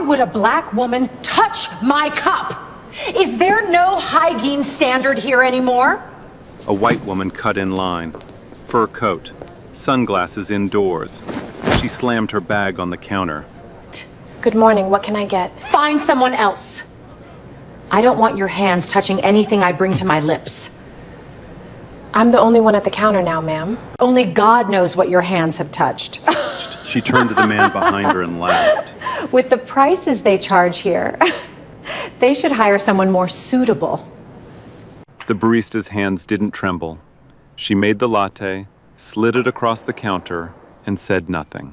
would a black woman touch my cup? Is there no hygiene standard here anymore? A white woman cut in line. Fur coat. Sunglasses indoors. She slammed her bag on the counter. Good morning, what can I get? Find someone else. I don't want your hands touching anything I bring to my lips. I'm the only one at the counter now, ma'am. Only God knows what your hands have touched. She turned to the man behind her and laughed. With the prices they charge here, they should hire someone more suitable. The barista's hands didn't tremble. She made the latte, slid it across the counter, and said nothing.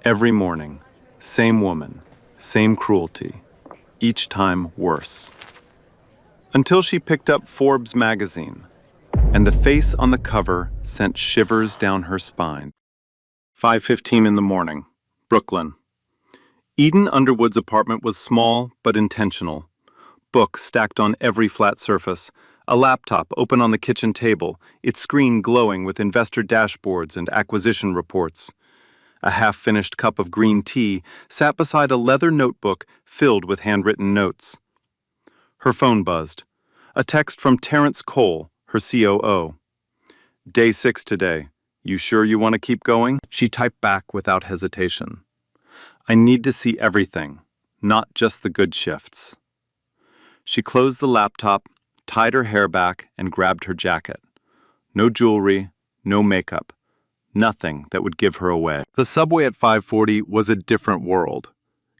Every morning, same woman, same cruelty, each time worse. Until she picked up Forbes magazine, and the face on the cover sent shivers down her spine. 5:15 in the morning, Brooklyn. Eden Underwood's apartment was small but intentional. Books stacked on every flat surface, a laptop open on the kitchen table, its screen glowing with investor dashboards and acquisition reports. A half-finished cup of green tea sat beside a leather notebook filled with handwritten notes. Her phone buzzed. A text from Terrence Cole, her COO. Day 6 today. You sure you want to keep going? She typed back without hesitation. I need to see everything, not just the good shifts. She closed the laptop, tied her hair back, and grabbed her jacket. No jewelry, no makeup, nothing that would give her away. The subway at 5:40 was a different world.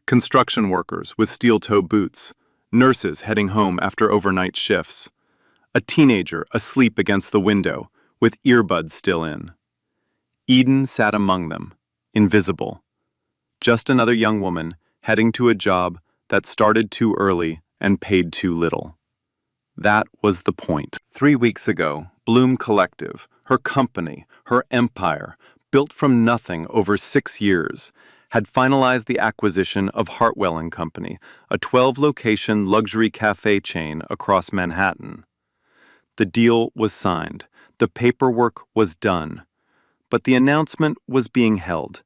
Construction workers with steel-toe boots, nurses heading home after overnight shifts. A teenager asleep against the window, with earbuds still in. Eden sat among them, invisible. Just another young woman heading to a job that started too early and paid too little. That was the point. 3 weeks ago, Bloom Collective, her company, her empire, built from nothing over 6 years, had finalized the acquisition of Hartwell & Company, a 12-location luxury cafe chain across Manhattan. The deal was signed. The paperwork was done. But the announcement was being held.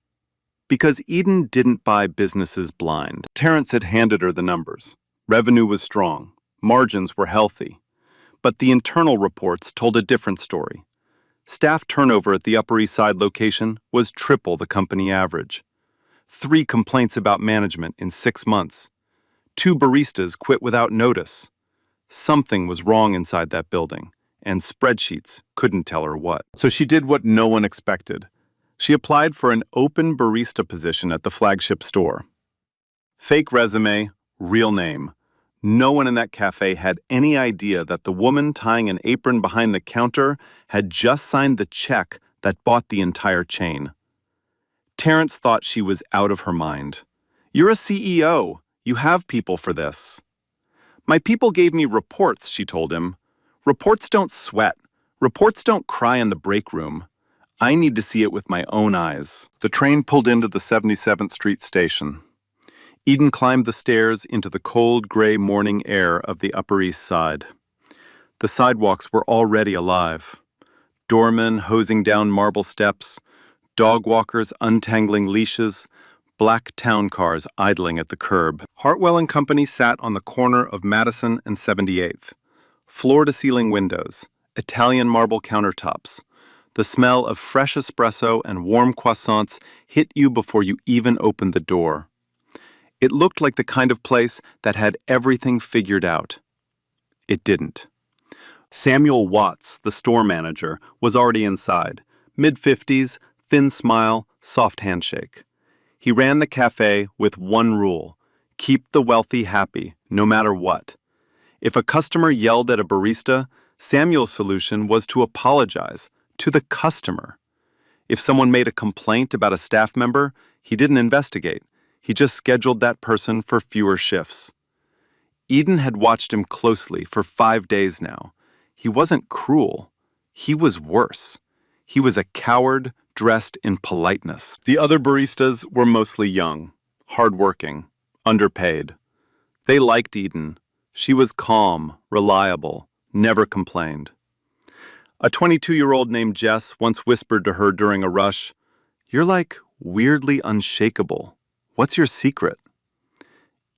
Because Eden didn't buy businesses blind. Terrence had handed her the numbers. Revenue was strong. Margins were healthy. But the internal reports told a different story. Staff turnover at the Upper East Side location was triple the company average. 3 complaints about management in 6 months. 2 baristas quit without notice. Something was wrong inside that building, and spreadsheets couldn't tell her what. So she did what no one expected. She applied for an open barista position at the flagship store. Fake resume, real name. No one in that cafe had any idea that the woman tying an apron behind the counter had just signed the check that bought the entire chain. Terrence thought she was out of her mind. You're a CEO. You have people for this. My people gave me reports, she told him. Reports don't sweat. Reports don't cry in the break room. I need to see it with my own eyes. The train pulled into the 77th Street station. Eden climbed the stairs into the cold, gray morning air of the Upper East Side. The sidewalks were already alive. Doormen hosing down marble steps, dog walkers untangling leashes, black town cars idling at the curb. Hartwell & Company sat on the corner of Madison and 78th. Floor-to-ceiling windows, Italian marble countertops. The smell of fresh espresso and warm croissants hit you before you even opened the door. It looked like the kind of place that had everything figured out. It didn't. Samuel Watts, the store manager, was already inside. Mid-50s, thin smile, soft handshake. He ran the cafe with one rule: keep the wealthy happy, no matter what. If a customer yelled at a barista, Samuel's solution was to apologize to the customer. If someone made a complaint about a staff member, he didn't investigate. He just scheduled that person for fewer shifts. Eden had watched him closely for 5 days now. He wasn't cruel. He was worse. He was a coward dressed in politeness. The other baristas were mostly young, hardworking, underpaid. They liked Eden. She was calm, reliable, never complained. A 22-year-old named Jess once whispered to her during a rush, "You're like weirdly unshakable. What's your secret?"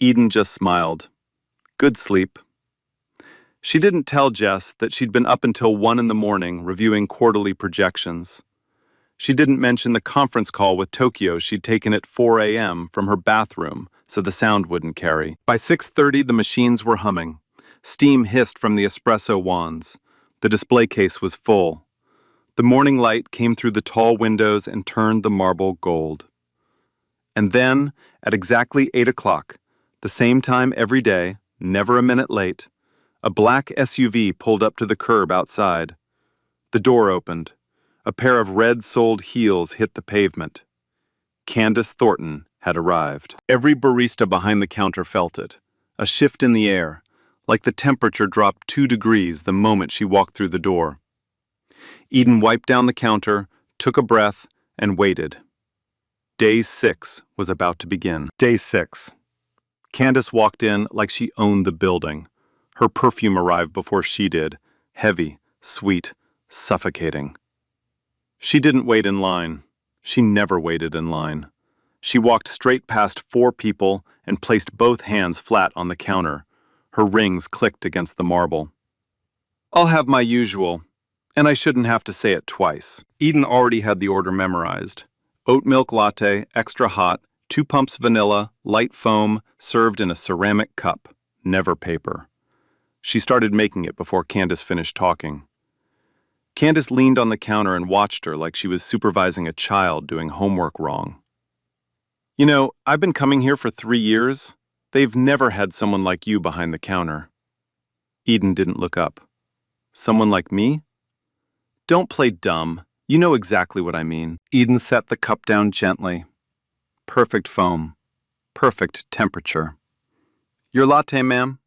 Eden just smiled. Good sleep. She didn't tell Jess that she'd been up until 1 in the morning reviewing quarterly projections. She didn't mention the conference call with Tokyo she'd taken at 4 a.m. from her bathroom so the sound wouldn't carry. By 6:30, the machines were humming. Steam hissed from the espresso wands. The display case was full. The morning light came through the tall windows and turned the marble gold. And then, at exactly 8 o'clock, the same time every day, never a minute late, a black SUV pulled up to the curb outside. The door opened. A pair of red-soled heels hit the pavement. Candace Thornton had arrived. Every barista behind the counter felt it, a shift in the air, like the temperature dropped 2 degrees the moment she walked through the door. Eden wiped down the counter, took a breath, and waited. Day 6 was about to begin. Day 6. Candace walked in like she owned the building. Her perfume arrived before she did, heavy, sweet, suffocating. She didn't wait in line. She never waited in line. She walked straight past 4 people and placed both hands flat on the counter. Her rings clicked against the marble. "I'll have my usual, and I shouldn't have to say it twice." Eden already had the order memorized. Oat milk latte, extra hot, 2 pumps vanilla, light foam, served in a ceramic cup, never paper. She started making it before Candace finished talking. Candace leaned on the counter and watched her like she was supervising a child doing homework wrong. "You know, I've been coming here for 3 years. They've never had someone like you behind the counter." Eden didn't look up. "Someone like me?" "Don't play dumb. You know exactly what I mean." Eden set the cup down gently. Perfect foam. Perfect temperature. "Your latte, ma'am?"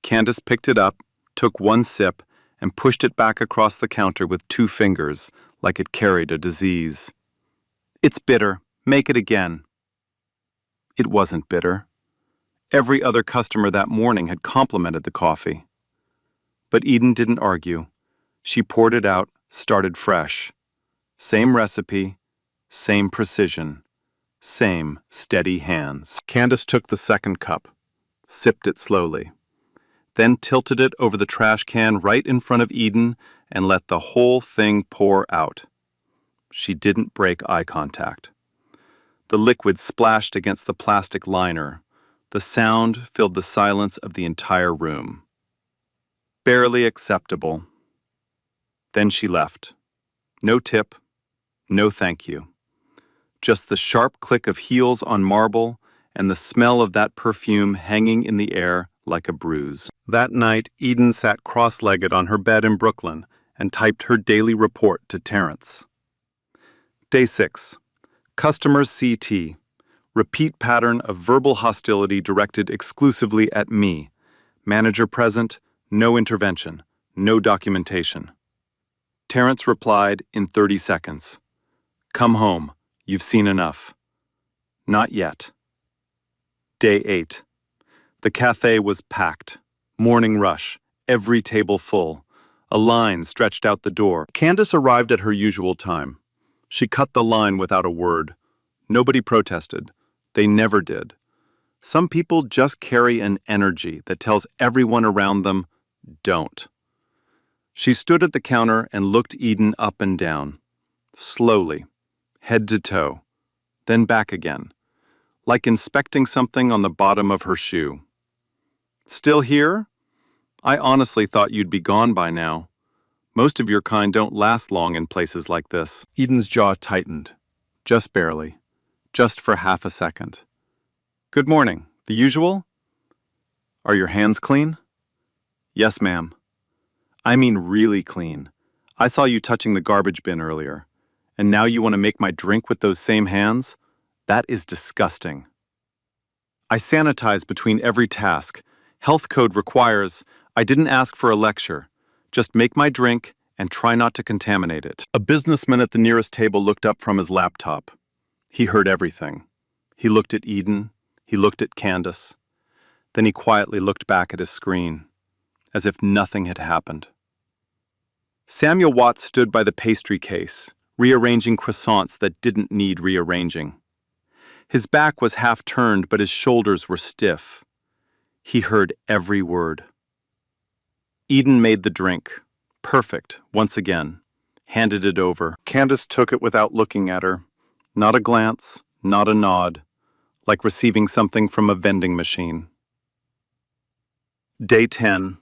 Candace picked it up, took 1 sip, and pushed it back across the counter with 2 fingers, like it carried a disease. "It's bitter. Make it again." It wasn't bitter. Every other customer that morning had complimented the coffee. But Eden didn't argue. She poured it out, started fresh. Same recipe, same precision, same steady hands. Candace took the second cup, sipped it slowly, then tilted it over the trash can right in front of Eden and let the whole thing pour out. She didn't break eye contact. The liquid splashed against the plastic liner. The sound filled the silence of the entire room. Barely acceptable. Then she left. No tip, no thank you. Just the sharp click of heels on marble and the smell of that perfume hanging in the air like a bruise. That night, Eden sat cross-legged on her bed in Brooklyn and typed her daily report to Terrence. Day 6. Customers CT. Repeat pattern of verbal hostility directed exclusively at me. Manager present, no intervention, no documentation. Terrence replied in 30 seconds. "Come home. You've seen enough." Not yet. Day 8. The cafe was packed. Morning rush. Every table full. A line stretched out the door. Candace arrived at her usual time. She cut the line without a word. Nobody protested. They never did. Some people just carry an energy that tells everyone around them, don't. She stood at the counter and looked Eden up and down. Slowly, head to toe, then back again, like inspecting something on the bottom of her shoe. "Still here? I honestly thought you'd be gone by now. Most of your kind don't last long in places like this." Eden's jaw tightened. Just barely. Just for half a second. "Good morning. The usual?" "Are your hands clean?" "Yes, ma'am." "I mean really clean. I saw you touching the garbage bin earlier. And now you want to make my drink with those same hands? That is disgusting." "I sanitize between every task. Health code requires, I didn't ask for a lecture. Just make my drink and try not to contaminate it." A businessman at the nearest table looked up from his laptop. He heard everything. He looked at Eden. He looked at Candace. Then he quietly looked back at his screen, as if nothing had happened. Samuel Watts stood by the pastry case, rearranging croissants that didn't need rearranging. His back was half turned, but his shoulders were stiff. He heard every word. Eden made the drink. Perfect, once again. Handed it over. Candace took it without looking at her. Not a glance, not a nod, like receiving something from a vending machine. Day 10.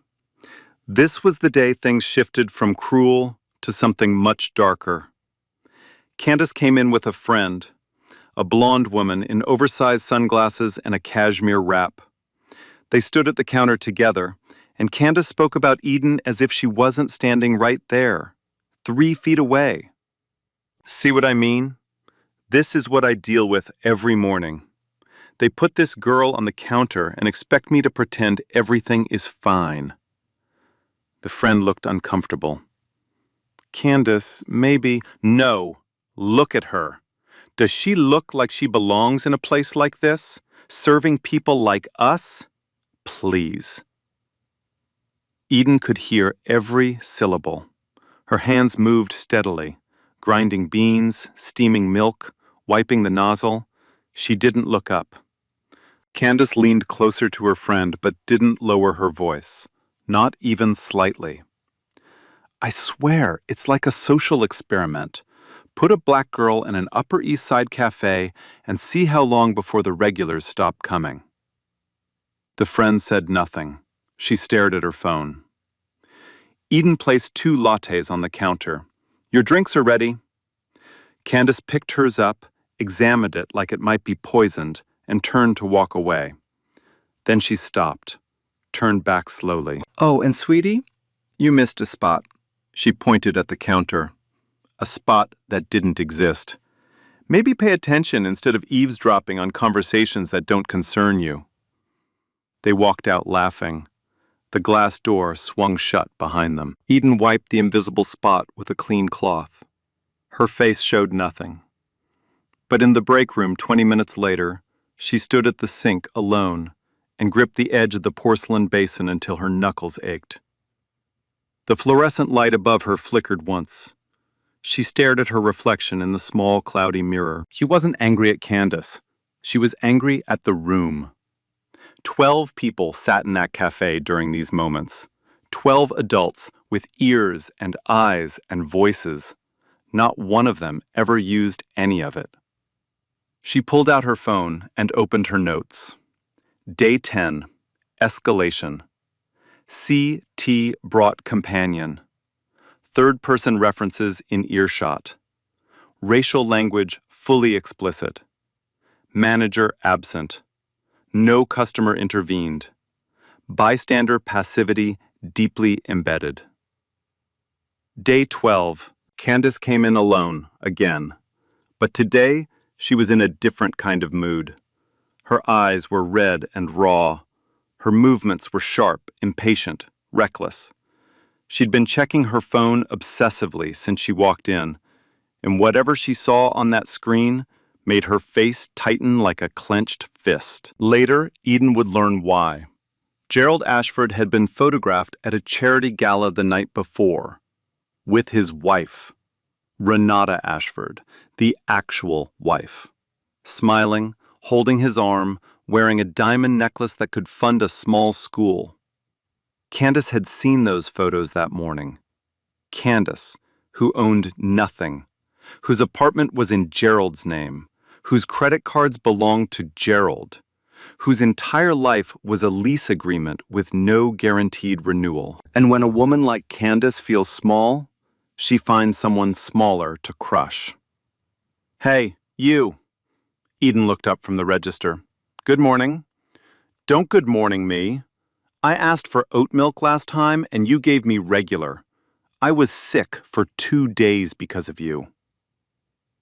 This was the day things shifted from cruel to something much darker. Candace came in with a friend, a blonde woman in oversized sunglasses and a cashmere wrap. They stood at the counter together, and Candace spoke about Eden as if she wasn't standing right there, 3 feet away. See what I mean? This is what I deal with every morning. They put this girl on the counter and expect me to pretend everything is fine. The friend looked uncomfortable. Candace, maybe. No, look at her. Does she look like she belongs in a place like this, serving people like us? Please. Eden could hear every syllable. Her hands moved steadily, grinding beans, steaming milk, wiping the nozzle. She didn't look up. Candace leaned closer to her friend but didn't lower her voice, not even slightly. I swear, it's like a social experiment. Put a black girl in an Upper East Side cafe and see how long before the regulars stop coming. The friend said nothing. She stared at her phone. Eden placed 2 lattes on the counter. Your drinks are ready. Candace picked hers up, examined it like it might be poisoned, and turned to walk away. Then she stopped, turned back slowly. Oh, and sweetie, you missed a spot. She pointed at the counter. A spot that didn't exist. Maybe pay attention instead of eavesdropping on conversations that don't concern you. They walked out laughing. The glass door swung shut behind them. Eden wiped the invisible spot with a clean cloth. Her face showed nothing. But in the break room 20 minutes later, she stood at the sink alone and gripped the edge of the porcelain basin until her knuckles ached. The fluorescent light above her flickered once. She stared at her reflection in the small, cloudy mirror. She wasn't angry at Candace. She was angry at the room. 12 people sat in that cafe during these moments. 12 adults with ears and eyes and voices. Not one of them ever used any of it. She pulled out her phone and opened her notes. Day 10. Escalation. C.T. brought companion. Third-person references in earshot. Racial language fully explicit. Manager absent. No customer intervened. Bystander passivity deeply embedded. Day 12. Candace came in alone, again. But today, she was in a different kind of mood. Her eyes were red and raw. Her movements were sharp, impatient, reckless. She'd been checking her phone obsessively since she walked in, and whatever she saw on that screen made her face tighten like a clenched fist. Later, Eden would learn why. Gerald Ashford had been photographed at a charity gala the night before, with his wife, Renata Ashford, the actual wife. Smiling, holding his arm, wearing a diamond necklace that could fund a small school. Candace had seen those photos that morning. Candace, who owned nothing, whose apartment was in Gerald's name, whose credit cards belonged to Gerald, whose entire life was a lease agreement with no guaranteed renewal. And when a woman like Candace feels small, she finds someone smaller to crush. Hey, you. Eden looked up from the register. Good morning. Don't good morning me. I asked for oat milk last time and you gave me regular. I was sick for 2 days because of you.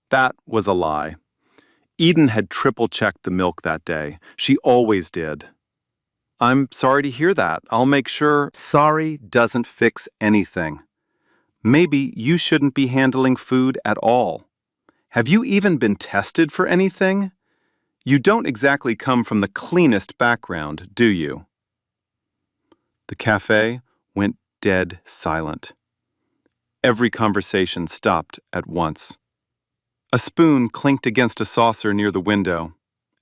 That was a lie. Eden had triple-checked the milk that day. She always did. I'm sorry to hear that. I'll make sure. Sorry doesn't fix anything. Maybe you shouldn't be handling food at all. Have you even been tested for anything? You don't exactly come from the cleanest background, do you? The cafe went dead silent. Every conversation stopped at once. A spoon clinked against a saucer near the window.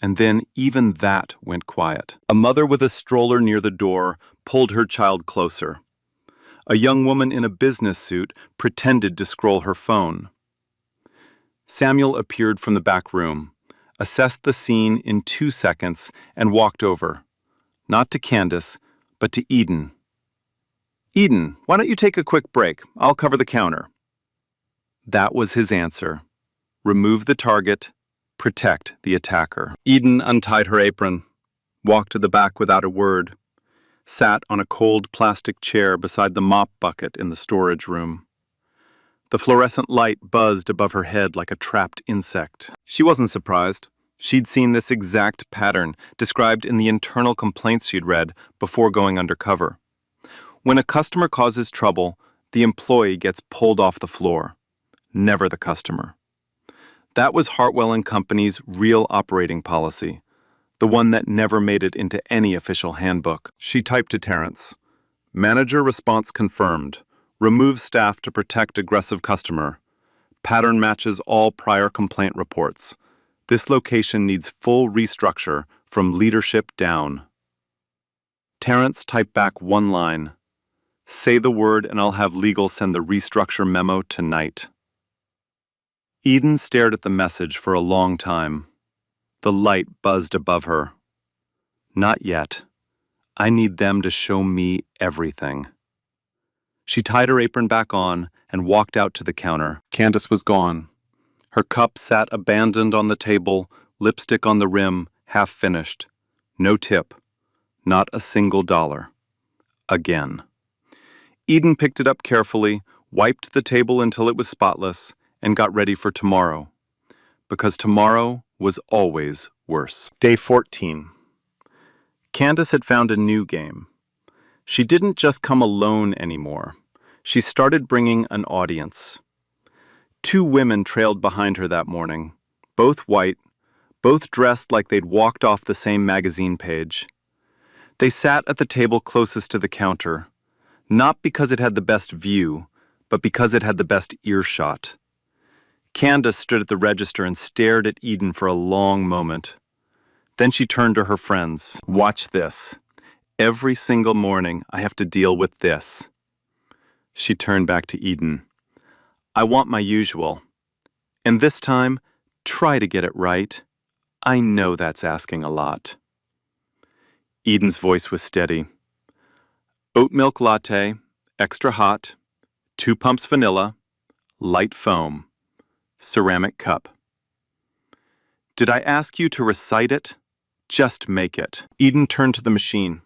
and then even that went quiet. A mother with a stroller near the door pulled her child closer. A young woman in a business suit pretended to scroll her phone. Samuel appeared from the back room, assessed the scene in 2 seconds, and walked over. Not to Candace, but to Eden. "Eden, why don't you take a quick break? I'll cover the counter." That was his answer. Remove the target, protect the attacker. Eden untied her apron, walked to the back without a word, sat on a cold plastic chair beside the mop bucket in the storage room. The fluorescent light buzzed above her head like a trapped insect. She wasn't surprised. She'd seen this exact pattern described in the internal complaints she'd read before going undercover. When a customer causes trouble, the employee gets pulled off the floor, never the customer. That was Hartwell & Company's real operating policy, the one that never made it into any official handbook. She typed to Terrence, "Manager response confirmed. Remove staff to protect aggressive customer. Pattern matches all prior complaint reports. This location needs full restructure from leadership down." Terrence typed back one line, "Say the word and I'll have legal send the restructure memo tonight." Eden stared at the message for a long time. The light buzzed above her. "Not yet. I need them to show me everything." She tied her apron back on and walked out to the counter. Candace was gone. Her cup sat abandoned on the table, lipstick on the rim, half finished. No tip. Not a single dollar. Again. Eden picked it up carefully, wiped the table until it was spotless, and got ready for tomorrow. Because tomorrow was always worse. Day 14. Candace had found a new game. She didn't just come alone anymore. She started bringing an audience. 2 women trailed behind her that morning, both white, both dressed like they'd walked off the same magazine page. They sat at the table closest to the counter, not because it had the best view, but because it had the best earshot. Candace stood at the register and stared at Eden for a long moment. Then she turned to her friends. "Watch this. Every single morning I have to deal with this." She turned back to Eden. "I want my usual. And this time, try to get it right. I know that's asking a lot." Eden's voice was steady. "Oat milk latte, extra hot, 2 pumps vanilla, light foam, ceramic cup." "Did I ask you to recite it? Just make it." Eden turned to the machine.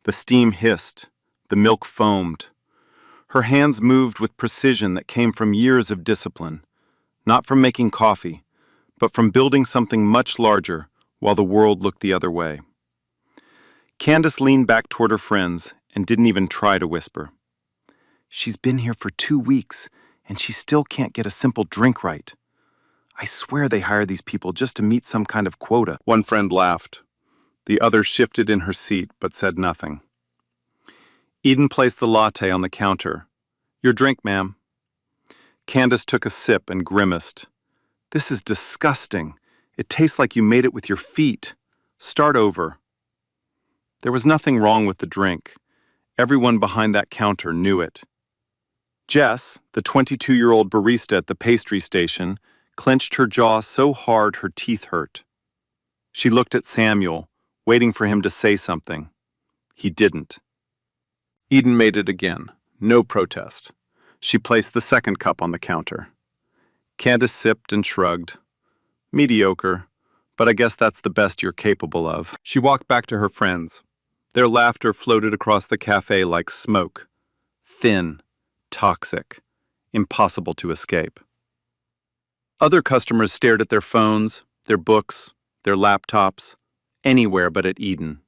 The steam hissed. The milk foamed. Her hands moved with precision that came from years of discipline, not from making coffee, but from building something much larger while the world looked the other way. Candace leaned back toward her friends and didn't even try to whisper. "She's been here for 2 weeks, and she still can't get a simple drink right. I swear they hire these people just to meet some kind of quota." One friend laughed. The other shifted in her seat but said nothing. Eden placed the latte on the counter. "Your drink, ma'am." Candace took a sip and grimaced. "This is disgusting. It tastes like you made it with your feet. Start over." There was nothing wrong with the drink. Everyone behind that counter knew it. Jess, the 22-year-old barista at the pastry station, clenched her jaw so hard her teeth hurt. She looked at Samuel, waiting for him to say something. He didn't. Eden made it again. No protest. She placed the second cup on the counter. Candace sipped and shrugged. "Mediocre, but I guess that's the best you're capable of." She walked back to her friends. Their laughter floated across the cafe like smoke. Thin, toxic, impossible to escape. Other customers stared at their phones, their books, their laptops, anywhere but at Eden.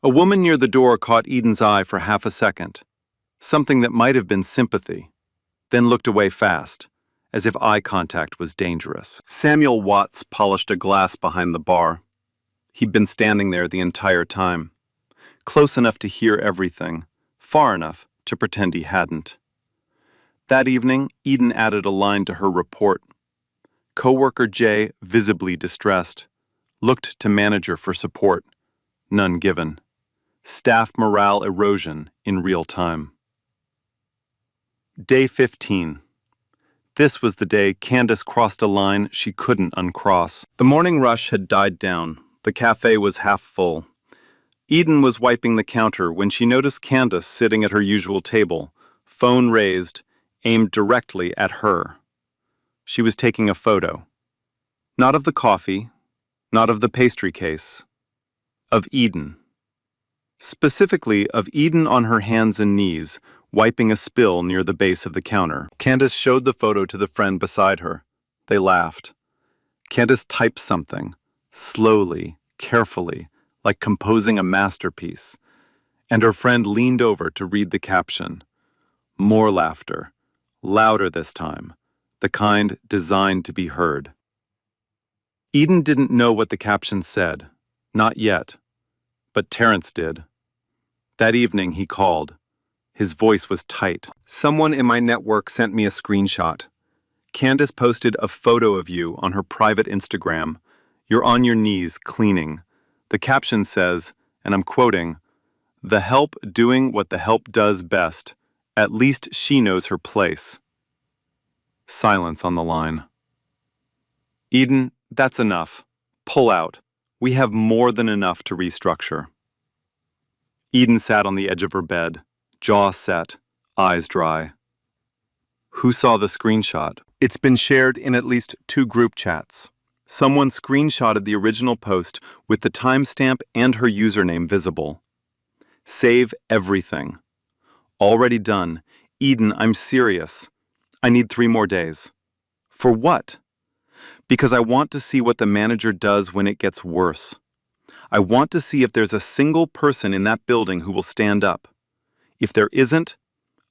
A woman near the door caught Eden's eye for half a second, something that might have been sympathy, then looked away fast, as if eye contact was dangerous. Samuel Watts polished a glass behind the bar. He'd been standing there the entire time, close enough to hear everything, far enough to pretend he hadn't. That evening, Eden added a line to her report. Coworker Jay visibly distressed. Looked to manager for support. None given. Staff morale erosion in real time. Day 15. This was the day Candace crossed a line she couldn't uncross. The morning rush had died down. The cafe was half full. Eden was wiping the counter when she noticed Candace sitting at her usual table, phone raised, aimed directly at her. She was taking a photo. Not of the coffee, not of the pastry case, of Eden. Specifically of Eden on her hands and knees, wiping a spill near the base of the counter. Candace showed the photo to the friend beside her. They laughed. Candace typed something, slowly, carefully, like composing a masterpiece, and her friend leaned over to read the caption. More laughter, louder this time, the kind designed to be heard. Eden didn't know what the caption said, not yet, but Terrence did. That evening he called. His voice was tight. Someone in my network sent me a screenshot. Candace posted a photo of you on her private Instagram. You're on your knees cleaning. The caption says, and I'm quoting, "The help doing what the help does best. At least she knows her place." Silence on the line. Eden, that's enough. Pull out. We have more than enough to restructure. Eden sat on the edge of her bed, jaw set, eyes dry. Who saw the screenshot? It's been shared in at least 2 group chats. Someone screenshotted the original post with the timestamp and her username visible. Save everything. Already done. Eden, I'm serious. I need 3 more days. For what? Because I want to see what the manager does when it gets worse. I want to see if there's a single person in that building who will stand up. If there isn't,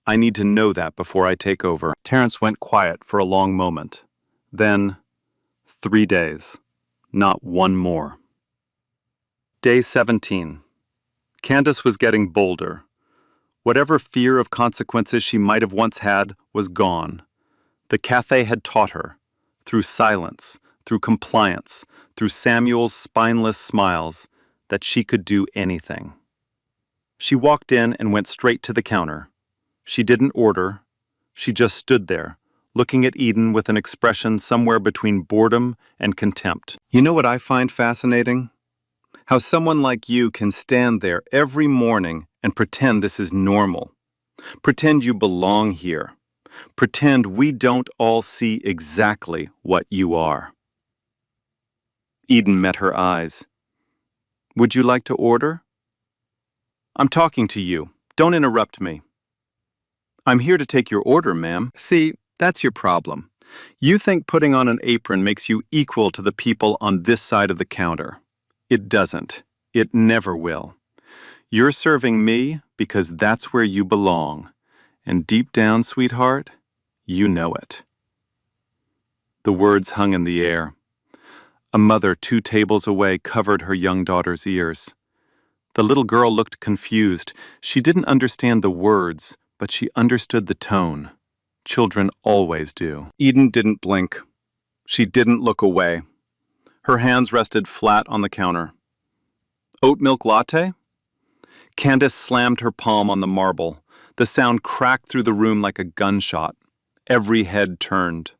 I need to know that before I take over. Terrence went quiet for a long moment. Then, 3 days. Not one more. Day 17. Candace was getting bolder. Whatever fear of consequences she might have once had was gone. The cafe had taught her, through silence, through compliance, through Samuel's spineless smiles, that she could do anything. She walked in and went straight to the counter. She didn't order. She just stood there, looking at Eden with an expression somewhere between boredom and contempt. You know what I find fascinating? How someone like you can stand there every morning and pretend this is normal. Pretend you belong here. Pretend we don't all see exactly what you are. Eden met her eyes. Would you like to order? I'm talking to you. Don't interrupt me. I'm here to take your order, ma'am. See, that's your problem. You think putting on an apron makes you equal to the people on this side of the counter. It doesn't. It never will. You're serving me because that's where you belong. And deep down, sweetheart, you know it. The words hung in the air. A mother 2 tables away covered her young daughter's ears. The little girl looked confused. She didn't understand the words, but she understood the tone. Children always do. Eden didn't blink. She didn't look away. Her hands rested flat on the counter. Oat milk latte? Candace slammed her palm on the marble. The sound cracked through the room like a gunshot. Every head turned.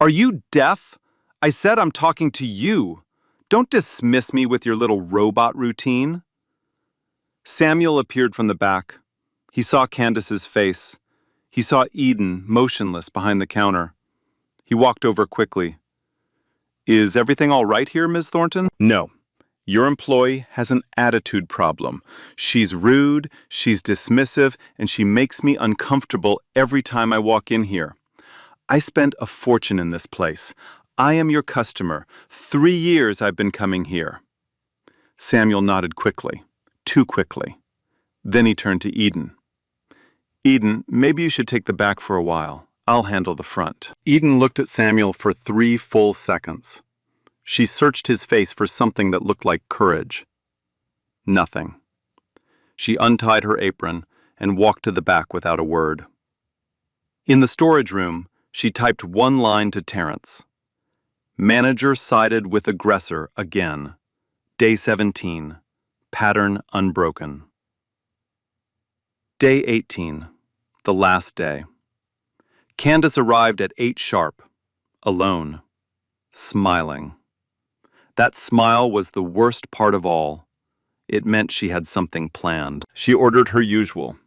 Are you deaf? I said I'm talking to you. Don't dismiss me with your little robot routine. Samuel appeared from the back. He saw Candace's face. He saw Eden motionless behind the counter. He walked over quickly. Is everything all right here, Ms. Thornton? No. Your employee has an attitude problem. She's rude, she's dismissive, and she makes me uncomfortable every time I walk in here. I spent a fortune in this place. I am your customer. 3 years I've been coming here. Samuel nodded quickly, too quickly. Then he turned to Eden. Eden, maybe you should take the back for a while. I'll handle the front. Eden looked at Samuel for 3 full seconds. She searched his face for something that looked like courage. Nothing. She untied her apron and walked to the back without a word. In the storage room, she typed one line to Terrence. Manager sided with aggressor again. Day 17. Pattern unbroken. Day 18. The last day. Candace arrived at 8 sharp. Alone. Smiling. That smile was the worst part of all. It meant she had something planned. She ordered her usual.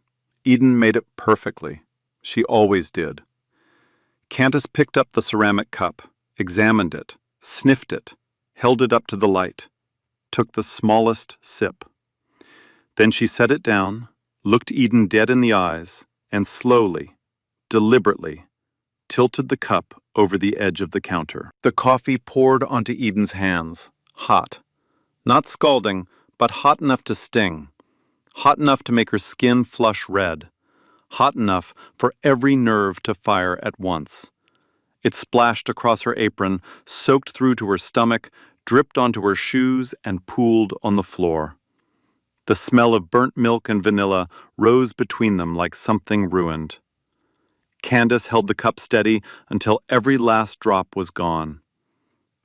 Eden made it perfectly. She always did. Candace picked up the ceramic cup, examined it, sniffed it, held it up to the light, took the smallest sip. Then she set it down, looked Eden dead in the eyes, and slowly, deliberately, tilted the cup over the edge of the counter. The coffee poured onto Eden's hands, hot. Not scalding, but hot enough to sting. Hot enough to make her skin flush red. Hot enough for every nerve to fire at once. It splashed across her apron, soaked through to her stomach, dripped onto her shoes, and pooled on the floor. The smell of burnt milk and vanilla rose between them like something ruined. Candace held the cup steady until every last drop was gone.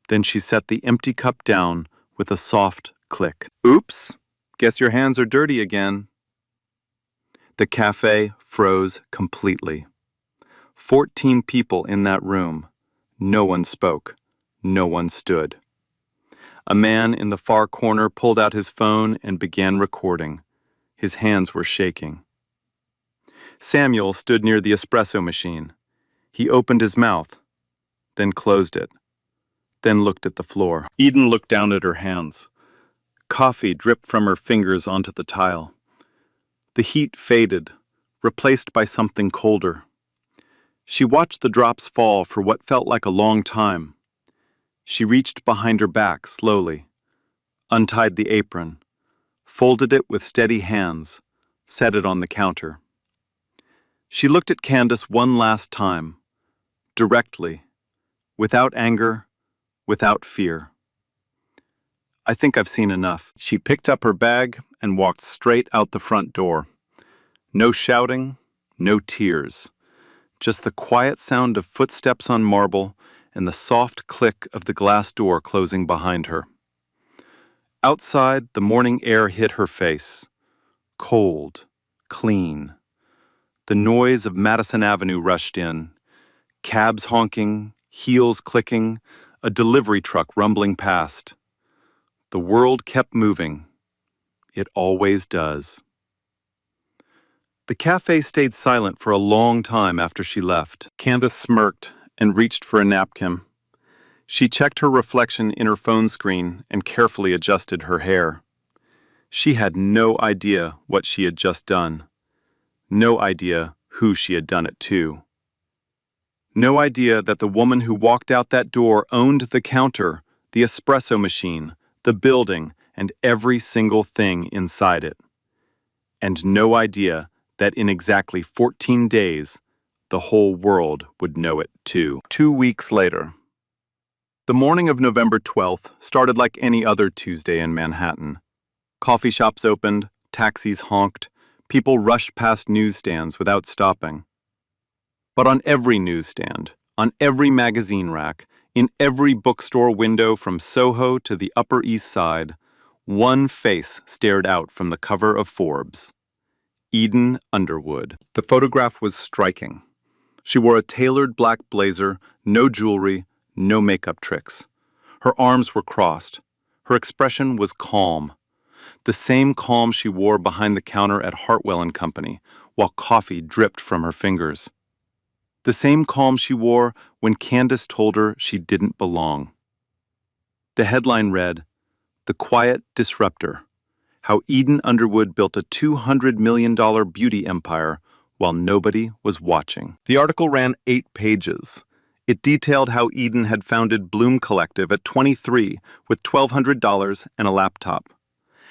Then she set the empty cup down with a soft click. Oops, guess your hands are dirty again. The cafe froze completely. 14 people in that room. No one spoke. No one stood. A man in the far corner pulled out his phone and began recording. His hands were shaking. Samuel stood near the espresso machine. He opened his mouth, then closed it, then looked at the floor. Eden looked down at her hands. Coffee dripped from her fingers onto the tile. The heat faded, replaced by something colder. She watched the drops fall for what felt like a long time. She reached behind her back slowly, untied the apron, folded it with steady hands, set it on the counter. She looked at Candace one last time, directly, without anger, without fear. I think I've seen enough. She picked up her bag and walked straight out the front door. No shouting, no tears, just the quiet sound of footsteps on marble and the soft click of the glass door closing behind her. Outside, the morning air hit her face. Cold, clean. The noise of Madison Avenue rushed in. Cabs honking, heels clicking, a delivery truck rumbling past. The world kept moving. It always does. The cafe stayed silent for a long time after she left. Candace smirked and reached for a napkin. She checked her reflection in her phone screen and carefully adjusted her hair. She had no idea what she had just done. No idea who she had done it to. No idea that the woman who walked out that door owned the counter, the espresso machine, the building, and every single thing inside it. And no idea that in exactly 14 days, the whole world would know it too. 2 weeks later. The morning of November 12th started like any other Tuesday in Manhattan. Coffee shops opened, taxis honked, people rushed past newsstands without stopping. But on every newsstand, on every magazine rack, in every bookstore window from Soho to the Upper East Side, one face stared out from the cover of Forbes. Eden Underwood. The photograph was striking. She wore a tailored black blazer, no jewelry, no makeup tricks. Her arms were crossed. Her expression was calm. The same calm she wore behind the counter at Hartwell & Company, while coffee dripped from her fingers. The same calm she wore when Candace told her she didn't belong. The headline read, "The Quiet Disruptor: How Eden Underwood Built a $200 million Beauty Empire While Nobody Was Watching." The article ran 8 pages. It detailed how Eden had founded Bloom Collective at 23 with $1,200 and a laptop.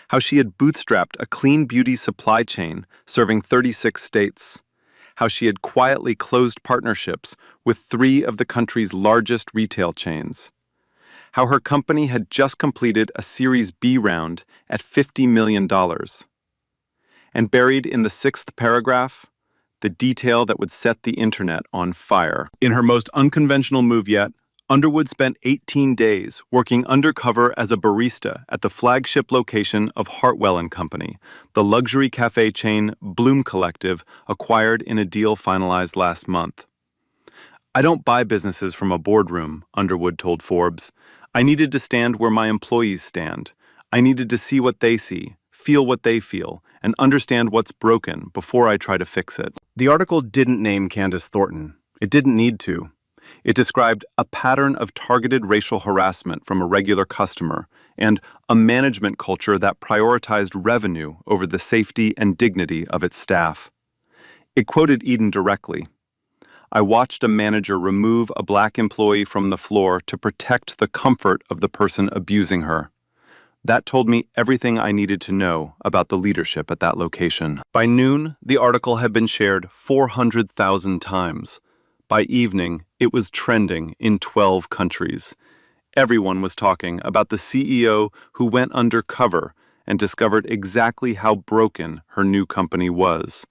How she had bootstrapped a clean beauty supply chain serving 36 states. How she had quietly closed partnerships with 3 of the country's largest retail chains. How her company had just completed a Series B round at $50 million. And buried in the 6th paragraph, the detail that would set the internet on fire. In her most unconventional move yet, Underwood spent 18 days working undercover as a barista at the flagship location of Hartwell and Company, the luxury cafe chain Bloom Collective acquired in a deal finalized last month. "I don't buy businesses from a boardroom," Underwood told Forbes. "I needed to stand where my employees stand. I needed to see what they see, feel what they feel, and understand what's broken before I try to fix it." The article didn't name Candace Thornton. It didn't need to. It described a pattern of targeted racial harassment from a regular customer and a management culture that prioritized revenue over the safety and dignity of its staff. It quoted Eden directly. "I watched a manager remove a black employee from the floor to protect the comfort of the person abusing her. That told me everything I needed to know about the leadership at that location." By noon, the article had been shared 400,000 times. By evening, it was trending in 12 countries. Everyone was talking about the CEO who went undercover and discovered exactly how broken her new company was.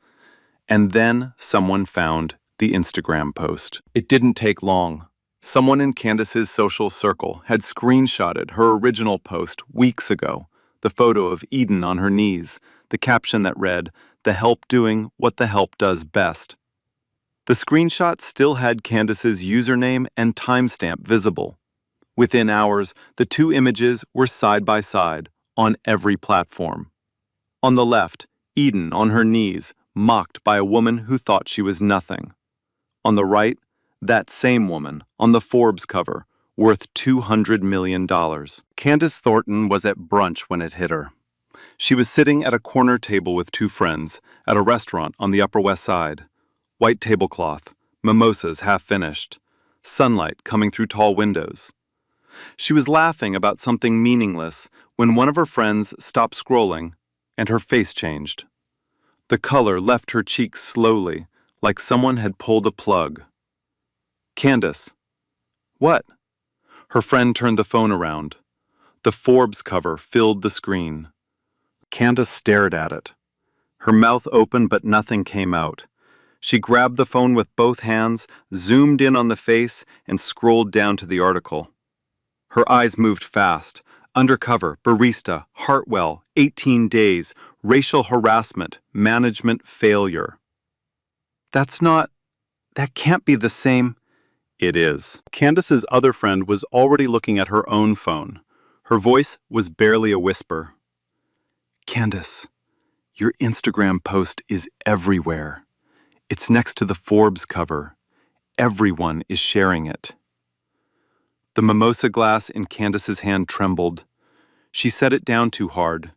And then someone found the Instagram post. It didn't take long. Someone in Candace's social circle had screenshotted her original post weeks ago, the photo of Eden on her knees, the caption that read, "The help doing what the help does best." The screenshot still had Candace's username and timestamp visible. Within hours, the two images were side by side on every platform. On the left, Eden on her knees, mocked by a woman who thought she was nothing. On the right, that same woman on the Forbes cover, worth $200 million. Candace Thornton was at brunch when it hit her. She was sitting at a corner table with two friends at a restaurant on the Upper West Side. White tablecloth, mimosas half finished, sunlight coming through tall windows. She was laughing about something meaningless when one of her friends stopped scrolling and her face changed. The color left her cheeks slowly, like someone had pulled a plug. "Candace." "What?" Her friend turned the phone around. The Forbes cover filled the screen. Candace stared at it. Her mouth opened but nothing came out. She grabbed the phone with both hands, zoomed in on the face, and scrolled down to the article. Her eyes moved fast. Undercover, barista, Hartwell, 18 days, racial harassment, management failure. That can't be the same. It is. Candace's other friend was already looking at her own phone. Her voice was barely a whisper. "Candace, your Instagram post is everywhere. It's next to the Forbes cover. Everyone is sharing it." The mimosa glass in Candace's hand trembled. She set it down too hard.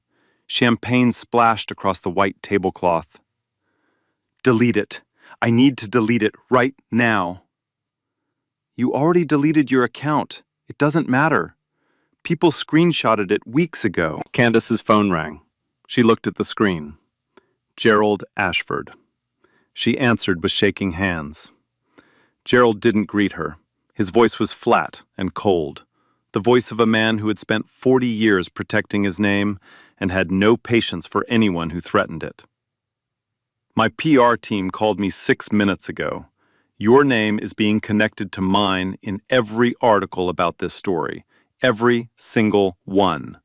Champagne splashed across the white tablecloth. "Delete it. I need to delete it right now." "You already deleted your account. It doesn't matter. People screenshotted it weeks ago." Candace's phone rang. She looked at the screen. Gerald Ashford. She answered with shaking hands. Gerald didn't greet her. His voice was flat and cold, the voice of a man who had spent 40 years protecting his name and had no patience for anyone who threatened it. "My PR team called me 6 minutes ago. Your name is being connected to mine in every article about this story, every single one.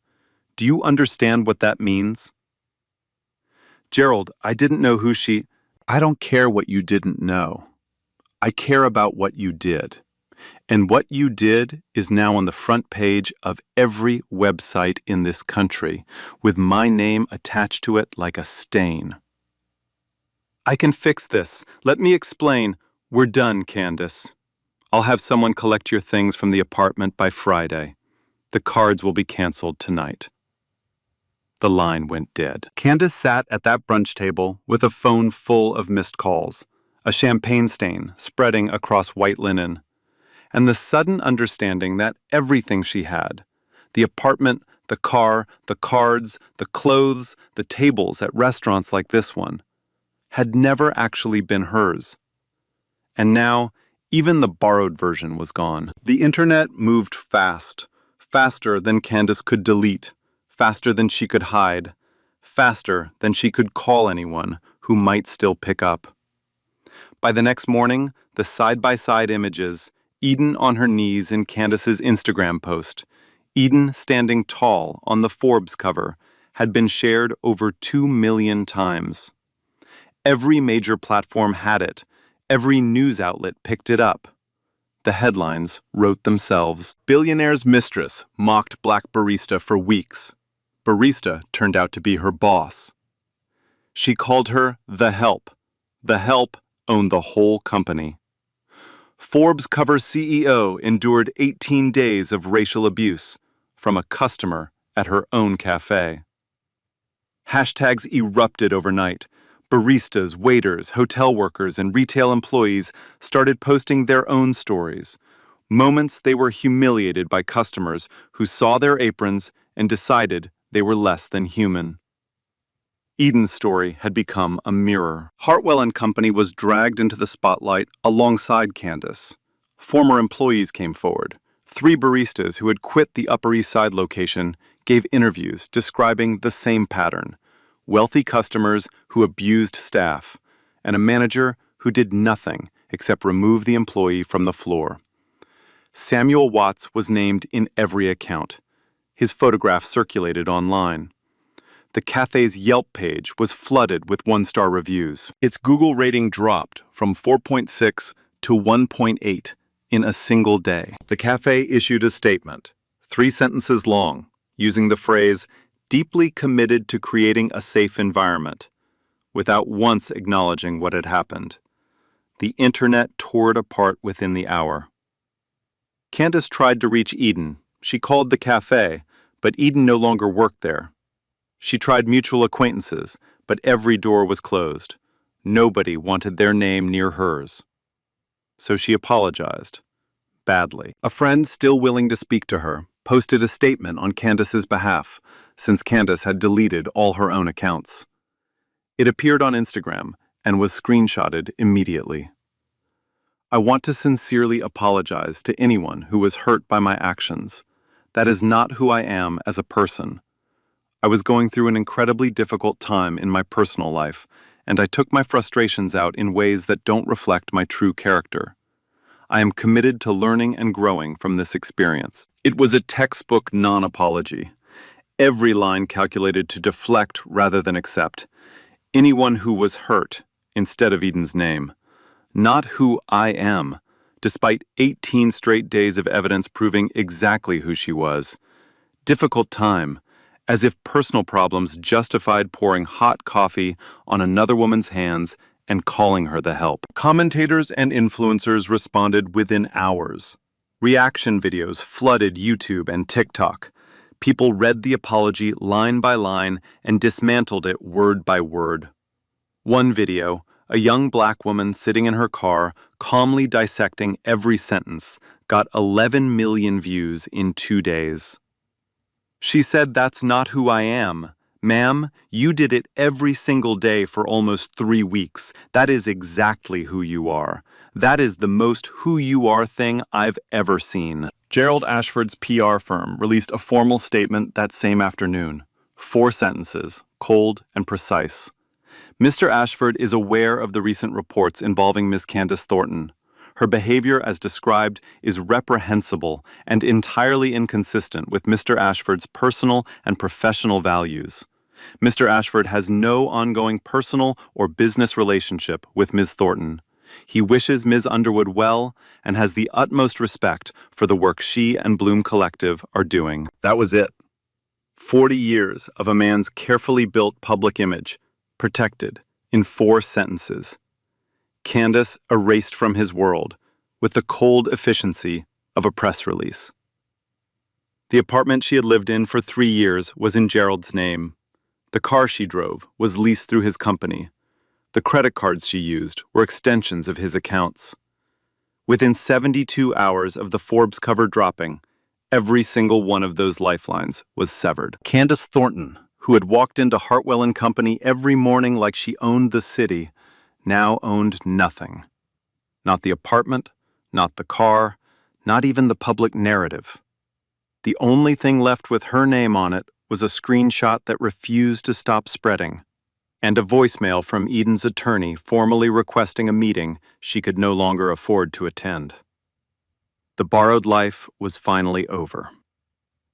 Do you understand what that means?" "Gerald, I didn't know who she—" "I don't care what you didn't know. I care about what you did. And what you did is now on the front page of every website in this country, with my name attached to it like a stain." "I can fix this. Let me explain. We're done, Candace. I'll have someone collect your things from the apartment by Friday. The cards will be canceled tonight." The line went dead. Candace sat at that brunch table with a phone full of missed calls, a champagne stain spreading across white linen, and the sudden understanding that everything she had, the apartment, the car, the cards, the clothes, the tables at restaurants like this one, had never actually been hers. And now, even the borrowed version was gone. The internet moved fast, faster than Candace could delete, faster than she could hide, faster than she could call anyone who might still pick up. By the next morning, the side-by-side images, Eden on her knees in Candace's Instagram post, Eden standing tall on the Forbes cover, had been shared over 2 million times. Every major platform had it. Every news outlet picked it up. The headlines wrote themselves. Billionaire's mistress mocked Black Barista for weeks. Barista turned out to be her boss. She called her the Help. The Help owned the whole company. Forbes cover CEO endured 18 days of racial abuse from a customer at her own cafe. Hashtags erupted overnight. Baristas, waiters, hotel workers, and retail employees started posting their own stories. Moments they were humiliated by customers who saw their aprons and decided they were less than human. Eden's story had become a mirror. Hartwell and Company was dragged into the spotlight alongside Candace. Former employees came forward. 3 baristas who had quit the Upper East Side location gave interviews describing the same pattern: wealthy customers who abused staff, and a manager who did nothing except remove the employee from the floor. Samuel Watts was named in every account. His photograph circulated online. The cafe's Yelp page was flooded with 1-star reviews. Its Google rating dropped from 4.6 to 1.8 in a single day. The cafe issued a statement, 3 sentences long, using the phrase, "deeply committed to creating a safe environment," without once acknowledging what had happened. The internet tore it apart within the hour. Candace tried to reach Eden. She called the cafe, but Eden no longer worked there. She tried mutual acquaintances, but every door was closed. Nobody wanted their name near hers. So she apologized. Badly. A friend still willing to speak to her posted a statement on Candace's behalf, since Candace had deleted all her own accounts. It appeared on Instagram and was screenshotted immediately. "I want to sincerely apologize to anyone who was hurt by my actions. That is not who I am as a person. I was going through an incredibly difficult time in my personal life, and I took my frustrations out in ways that don't reflect my true character. I am committed to learning and growing from this experience." It was a textbook non-apology. Every line calculated to deflect rather than accept. Anyone who was hurt, instead of Eden's name. Not who I am, despite 18 straight days of evidence proving exactly who she was. Difficult time, as if personal problems justified pouring hot coffee on another woman's hands and calling her the Help. Commentators and influencers responded within hours. Reaction videos flooded YouTube and TikTok. People read the apology line by line and dismantled it word by word. One video, a young Black woman sitting in her car, calmly dissecting every sentence, got 11 million views in 2 days. She said, "That's not who I am. Ma'am, you did it every single day for almost 3 weeks. That is exactly who you are. That is the most who you are thing I've ever seen." Gerald Ashford's PR firm released a formal statement that same afternoon. 4 sentences, cold and precise. Mr. Ashford is aware of the recent reports involving Ms. Candace Thornton. Her behavior as described is reprehensible and entirely inconsistent with Mr. Ashford's personal and professional values. Mr. Ashford has no ongoing personal or business relationship with Ms. Thornton. He wishes Ms. Underwood well and has the utmost respect for the work she and Bloom Collective are doing. That was it. 40 years of a man's carefully built public image, protected in 4 sentences. Candace erased from his world with the cold efficiency of a press release. The apartment she had lived in for 3 years was in Gerald's name. The car she drove was leased through his company. The credit cards she used were extensions of his accounts. Within 72 hours of the Forbes cover dropping, every single one of those lifelines was severed. Candace Thornton, who had walked into Hartwell and Company every morning like she owned the city, now owned nothing. Not the apartment, not the car, not even the public narrative. The only thing left with her name on it was a screenshot that refused to stop spreading, and a voicemail from Eden's attorney formally requesting a meeting she could no longer afford to attend. The borrowed life was finally over.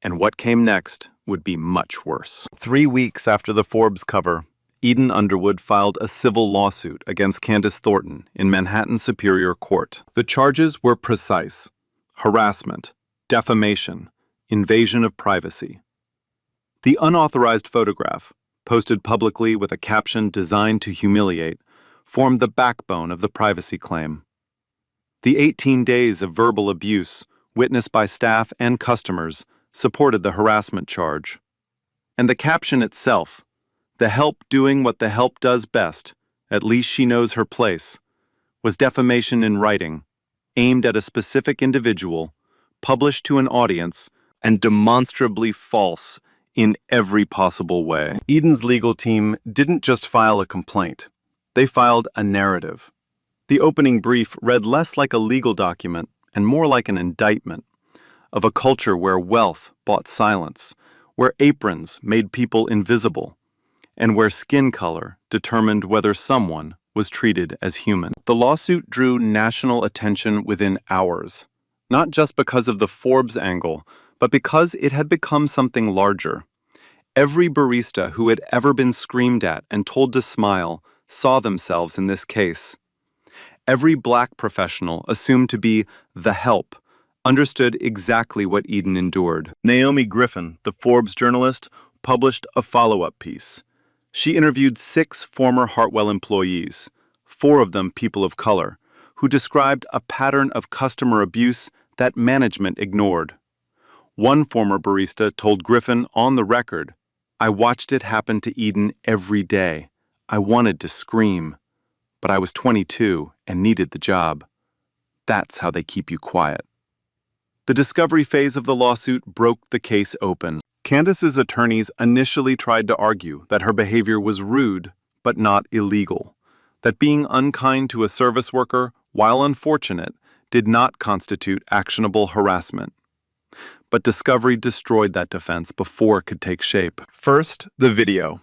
And what came next would be much worse. 3 weeks after the Forbes cover, Eden Underwood filed a civil lawsuit against Candace Thornton in Manhattan Superior Court. The charges were precise: harassment, defamation, invasion of privacy. The unauthorized photograph, posted publicly with a caption designed to humiliate, formed the backbone of the privacy claim. The 18 days of verbal abuse, witnessed by staff and customers, supported the harassment charge. And the caption itself, "The help doing what the help does best, at least she knows her place," was defamation in writing, aimed at a specific individual, published to an audience, and demonstrably false in every possible way. Eden's legal team didn't just file a complaint. They filed a narrative. The opening brief read less like a legal document and more like an indictment of a culture where wealth bought silence, where aprons made people invisible, and where skin color determined whether someone was treated as human. The lawsuit drew national attention within hours, not just because of the Forbes angle, but because it had become something larger. Every barista who had ever been screamed at and told to smile saw themselves in this case. Every Black professional assumed to be the help understood exactly what Eden endured. Naomi Griffin, the Forbes journalist, published a follow-up piece. She interviewed 6 former Hartwell employees, 4 of them people of color, who described a pattern of customer abuse that management ignored. One former barista told Griffin on the record, "I watched it happen to Eden every day. I wanted to scream, but I was 22 and needed the job." That's how they keep you quiet. The discovery phase of the lawsuit broke the case open. Candace's attorneys initially tried to argue that her behavior was rude, but not illegal, that being unkind to a service worker, while unfortunate, did not constitute actionable harassment. But discovery destroyed that defense before it could take shape. First, the video.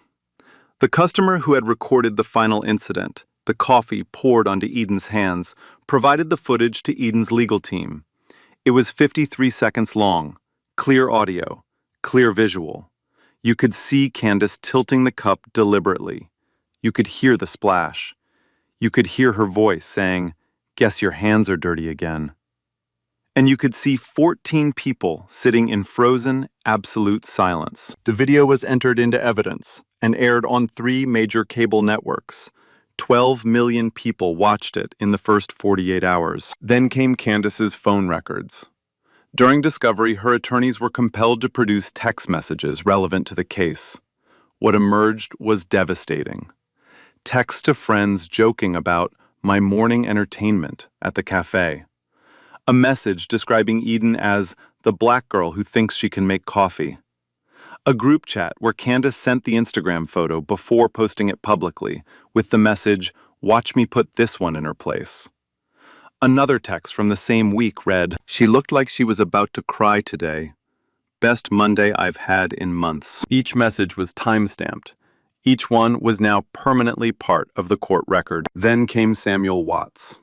The customer who had recorded the final incident, the coffee poured onto Eden's hands, provided the footage to Eden's legal team. It was 53 seconds long, clear audio, clear visual. You could see Candace tilting the cup deliberately. You could hear the splash. You could hear her voice saying, "Guess your hands are dirty again." And you could see 14 people sitting in frozen, absolute silence. The video was entered into evidence and aired on 3 major cable networks. 12 million people watched it in the first 48 hours. Then came Candace's phone records. During discovery, her attorneys were compelled to produce text messages relevant to the case. What emerged was devastating. Texts to friends joking about my morning entertainment at the cafe. A message describing Eden as the Black girl who thinks she can make coffee. A group chat where Candace sent the Instagram photo before posting it publicly, with the message, "Watch me put this one in her place." Another text from the same week read, "She looked like she was about to cry today. Best Monday I've had in months." Each message was time-stamped. Each one was now permanently part of the court record. Then came Samuel Watts.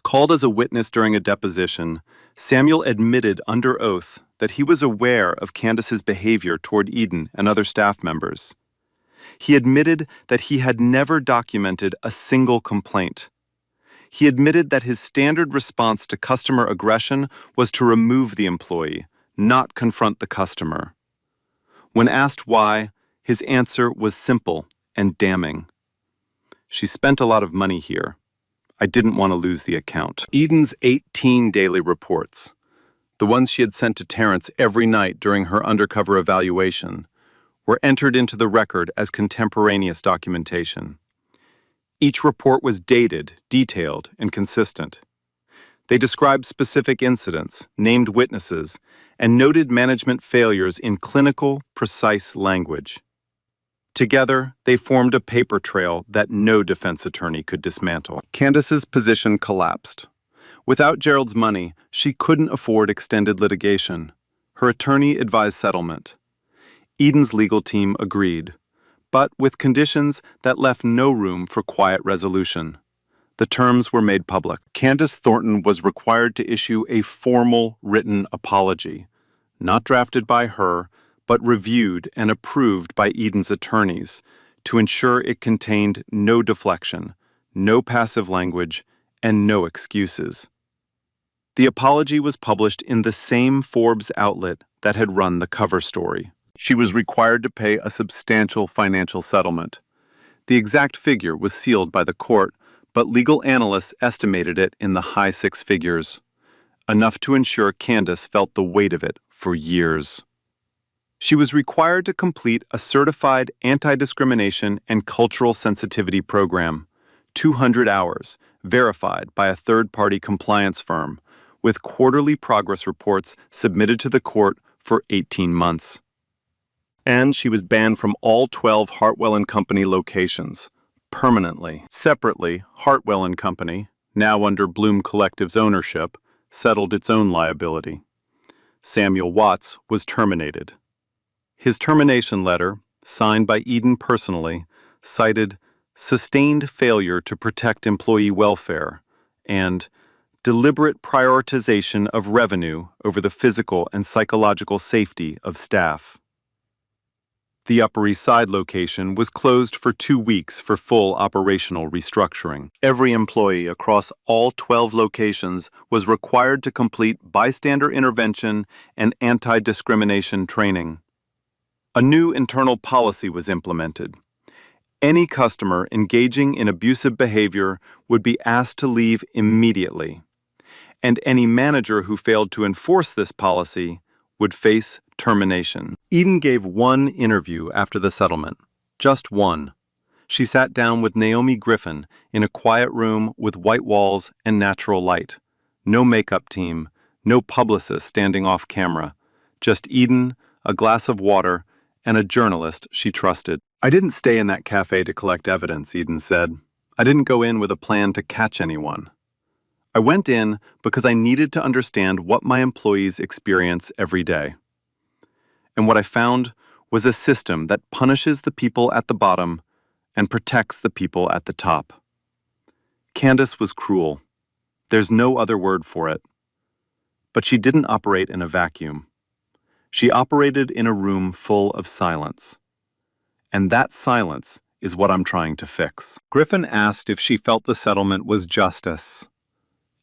Called as a witness during a deposition, Samuel admitted under oath that he was aware of Candace's behavior toward Eden and other staff members. He admitted that he had never documented a single complaint. He admitted that his standard response to customer aggression was to remove the employee, not confront the customer. When asked why, his answer was simple and damning. "She spent a lot of money here. I didn't want to lose the account." Eden's 18 daily reports, the ones she had sent to Terrence every night during her undercover evaluation, were entered into the record as contemporaneous documentation. Each report was dated, detailed, and consistent. They described specific incidents, named witnesses, and noted management failures in clinical, precise language. Together, they formed a paper trail that no defense attorney could dismantle. Candace's position collapsed. Without Gerald's money, she couldn't afford extended litigation. Her attorney advised settlement. Eden's legal team agreed, but with conditions that left no room for quiet resolution. The terms were made public. Candace Thornton was required to issue a formal written apology, not drafted by her, but reviewed and approved by Eden's attorneys to ensure it contained no deflection, no passive language, and no excuses. The apology was published in the same Forbes outlet that had run the cover story. She was required to pay a substantial financial settlement. The exact figure was sealed by the court, but legal analysts estimated it in the high six figures, enough to ensure Candace felt the weight of it for years. She was required to complete a certified anti-discrimination and cultural sensitivity program, 200 hours, verified by a third-party compliance firm, with quarterly progress reports submitted to the court for 18 months. And she was banned from all 12 Hartwell & Company locations, permanently. Separately, Hartwell & Company, now under Bloom Collective's ownership, settled its own liability. Samuel Watts was terminated. His termination letter, signed by Eden personally, cited sustained failure to protect employee welfare and deliberate prioritization of revenue over the physical and psychological safety of staff. The Upper East Side location was closed for 2 weeks for full operational restructuring. Every employee across all 12 locations was required to complete bystander intervention and anti-discrimination training. A new internal policy was implemented. Any customer engaging in abusive behavior would be asked to leave immediately, and any manager who failed to enforce this policy would face termination. Eden gave one interview after the settlement, just one. She sat down with Naomi Griffin in a quiet room with white walls and natural light. No makeup team, no publicist standing off camera, just Eden, a glass of water, and a journalist she trusted. "I didn't stay in that cafe to collect evidence," Eden said. "I didn't go in with a plan to catch anyone. I went in because I needed to understand what my employees experience every day. And what I found was a system that punishes the people at the bottom and protects the people at the top." Candace was cruel. There's no other word for it. But she didn't operate in a vacuum. She operated in a room full of silence. And that silence is what I'm trying to fix. Griffin asked if she felt the settlement was justice.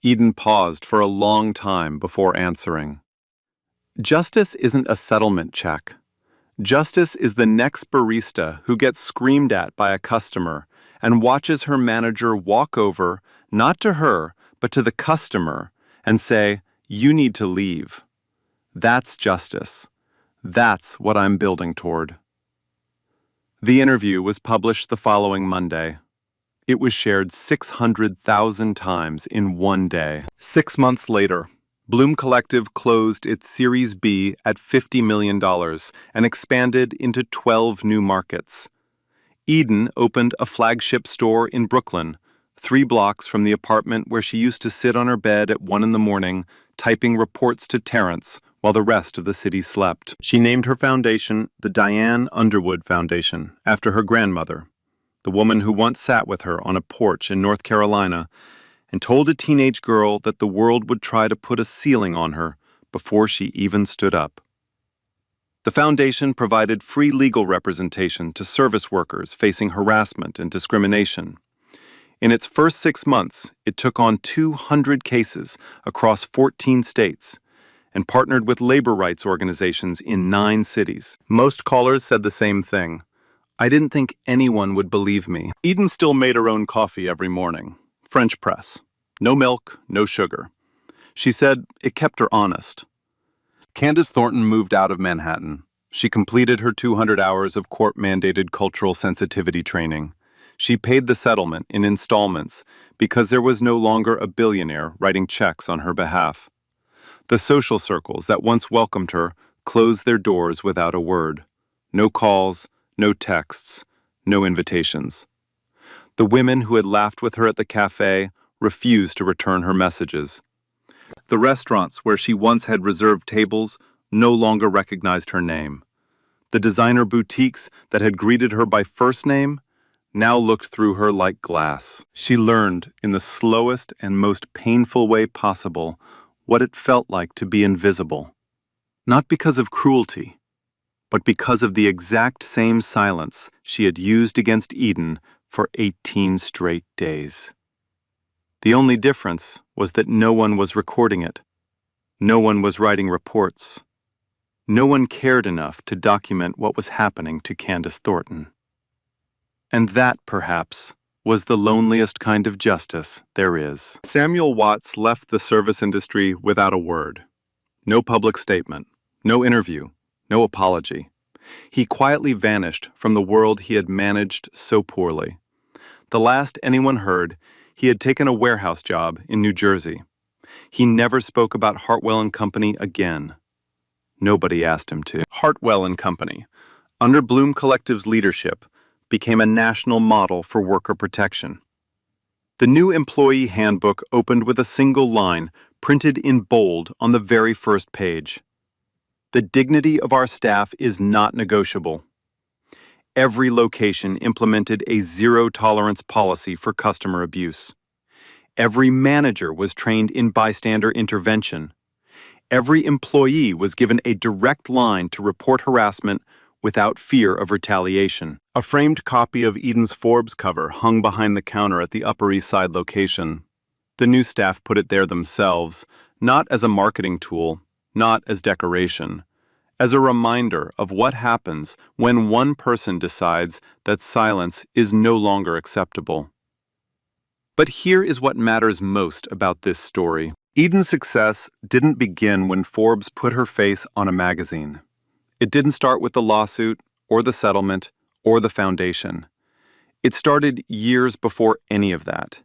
Eden paused for a long time before answering. Justice isn't a settlement check. Justice is the next barista who gets screamed at by a customer and watches her manager walk over, not to her, but to the customer, and say, "You need to leave." That's justice. That's what I'm building toward. The interview was published the following Monday. It was shared 600,000 times in one day. 6 months later, Bloom Collective closed its Series B at $50 million and expanded into 12 new markets. Eden opened a flagship store in Brooklyn, 3 blocks from the apartment where she used to sit on her bed at 1 a.m, typing reports to Terrence while the rest of the city slept. She named her foundation the Diane Underwood Foundation, after her grandmother, the woman who once sat with her on a porch in North Carolina and told a teenage girl that the world would try to put a ceiling on her before she even stood up. The foundation provided free legal representation to service workers facing harassment and discrimination. In its first 6 months, it took on 200 cases across 14 states and partnered with labor rights organizations in 9 cities. Most callers said the same thing. "I didn't think anyone would believe me." Eden still made her own coffee every morning. French press. No milk, no sugar. She said it kept her honest. Candace Thornton moved out of Manhattan. She completed her 200 hours of court-mandated cultural sensitivity training. She paid the settlement in installments because there was no longer a billionaire writing checks on her behalf. The social circles that once welcomed her closed their doors without a word. No calls, no texts, no invitations. The women who had laughed with her at the cafe refused to return her messages. The restaurants where she once had reserved tables no longer recognized her name. The designer boutiques that had greeted her by first name now looked through her like glass. She learned, in the slowest and most painful way possible, what it felt like to be invisible. Not because of cruelty, but because of the exact same silence she had used against Eden for 18 straight days. The only difference was that no one was recording it. No one was writing reports. No one cared enough to document what was happening to Candace Thornton. And that, perhaps, was the loneliest kind of justice there is. Samuel Watts left the service industry without a word. No public statement, no interview, no apology. He quietly vanished from the world he had managed so poorly. The last anyone heard, he had taken a warehouse job in New Jersey. He never spoke about Hartwell & Company again. Nobody asked him to. Hartwell & Company, under Bloom Collective's leadership, became a national model for worker protection. The new employee handbook opened with a single line, printed in bold on the very first page. The dignity of our staff is not negotiable. Every location implemented a zero-tolerance policy for customer abuse. Every manager was trained in bystander intervention. Every employee was given a direct line to report harassment without fear of retaliation. A framed copy of Eden's Forb's cover hung behind the counter at the Upper East Side location. The new staff put it there themselves, not as a marketing tool, not as decoration, as a reminder of what happens when one person decides that silence is no longer acceptable. But here is what matters most about this story. Eden's success didn't begin when Forbes put her face on a magazine. It didn't start with the lawsuit, or the settlement, or the foundation. It started years before any of that,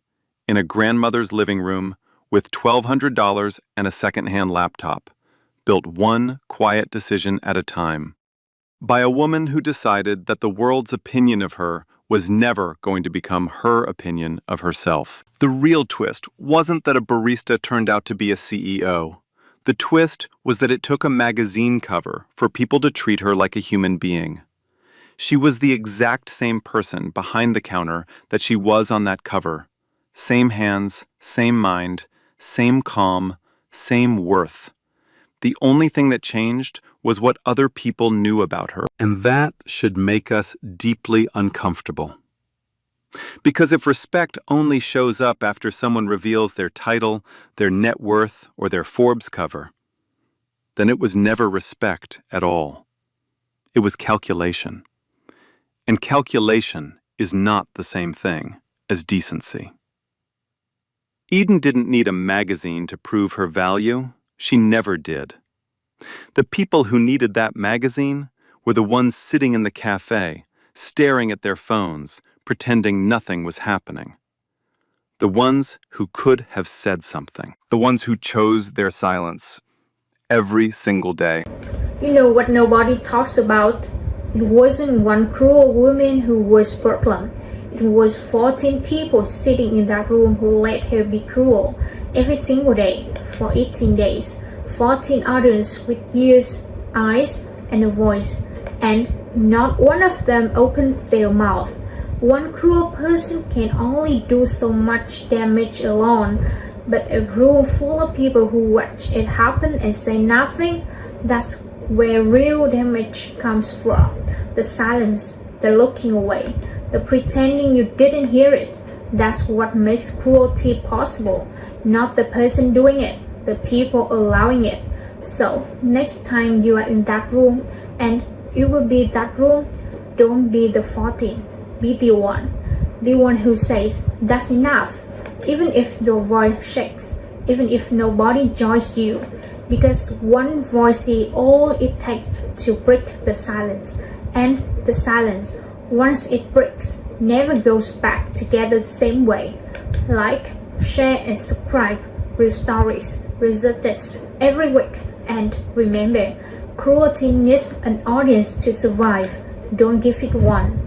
in a grandmother's living room with $1,200 and a second-hand laptop, built one quiet decision at a time, by a woman who decided that the world's opinion of her was never going to become her opinion of herself. The real twist wasn't that a barista turned out to be a CEO. The twist was that it took a magazine cover for people to treat her like a human being. She was the exact same person behind the counter that she was on that cover. Same hands, same mind, same calm, same worth. The only thing that changed was what other people knew about her. And that should make us deeply uncomfortable. Because if respect only shows up after someone reveals their title, their net worth, or their Forbes cover, then it was never respect at all. It was calculation. And calculation is not the same thing as decency. Eden didn't need a magazine to prove her value. She never did. The people who needed that magazine were the ones sitting in the cafe, staring at their phones, pretending nothing was happening. The ones who could have said something. The ones who chose their silence every single day. You know what nobody talks about? It wasn't one cruel woman who was Brooklyn. It was 14 people sitting in that room who let her be cruel every single day for 18 days. 14 others with ears, eyes, and a voice, and not one of them opened their mouth. One cruel person can only do so much damage alone, but a room full of people who watch it happen and say nothing, that's where real damage comes from. The silence, the looking away, the pretending you didn't hear it. That's what makes cruelty possible, not the person doing it, the people allowing it. So next time you are in that room and you will be that room, don't be the 14, be the one who says that's enough, even if your voice shakes, even if nobody joins you, because one voice is all it takes to break the silence. And the silence, once it breaks, never goes back together the same way. Like, share and subscribe Real Stories, Result this every week. And remember, cruelty needs an audience to survive. Don't give it one.